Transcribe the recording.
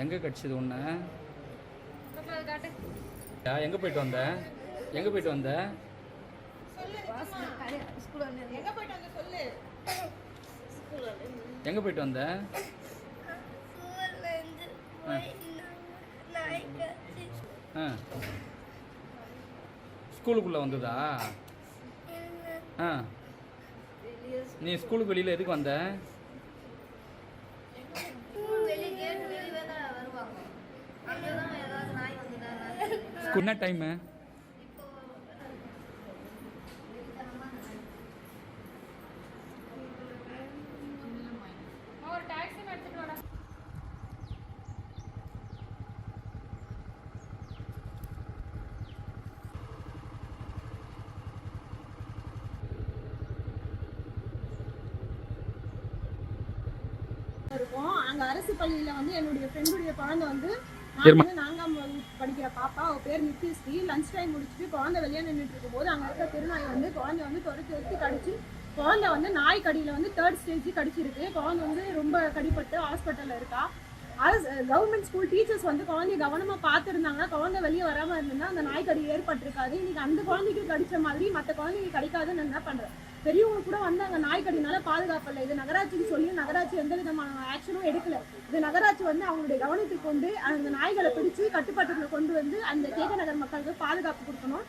எங்கே கடிச்சது உன்னை? எங்கே போயிட்டு வந்த? எங்கே போயிட்டு வந்த? எங்கே போயிட்டு வந்த? ஸ்கூலுக்குள்ளே வந்ததா? நீ ஸ்கூலுக்கு வெளியில் எதுக்கு வந்த? என்ன டைமு? இருக்கும். அங்க அரசு பள்ளியில வந்து என்னுடைய ஃப்ரெண்டுடைய குழந்தை வந்து நான்காம் வகுப்பு படிக்கிற பாப்பா, அவ பேர் நித்யஸ்ரீ. லஞ்ச் டைம் முடிச்சுட்டு குழந்தை வெளியே நின்றுட்டு இருக்கும் போது அங்க இருக்க திருநாய் வந்து குழந்தை வந்து துரத்தி கடிச்சு, குழந்தை வந்து நாய் கடியில வந்து 3rd ஸ்டேஜ் கடிச்சிருக்கு. குழந்தை வந்து ரொம்ப கடிப்பட்டு ஹாஸ்பிட்டல்ல இருக்கா. கவர்மெண்ட் ஸ்கூல் டீச்சர்ஸ் வந்து குழந்தைய கவனமா பார்த்துருந்தாங்கன்னா குழந்தை வெளியே வராம இருந்தா அந்த நாய் கடி ஏற்பட்டிருக்காது. இன்னைக்கு அந்த குழந்தைக்கு கடிச்ச மாதிரி மற்ற குழந்தைக்கு கடிக்காதுன்னு என்ன பண்றேன். பெரியவங்க கூட வந்து அங்கே நாய் கடினால பாதுகாப்பு இல்லை. இது நகராட்சிக்கு சொல்லி நகராட்சி எந்த விதமான ஆக்ஷனும் எடுக்கல. இது நகராட்சி வந்து அவங்களுடைய கவனத்துக்கு கொண்டு அந்த நாய்களை பிடிச்சு கட்டுப்பாட்டுக்குள்ள கொண்டு வந்து அந்த கேக நகர் மக்களுக்கு பாதுகாப்பு கொடுக்கணும்.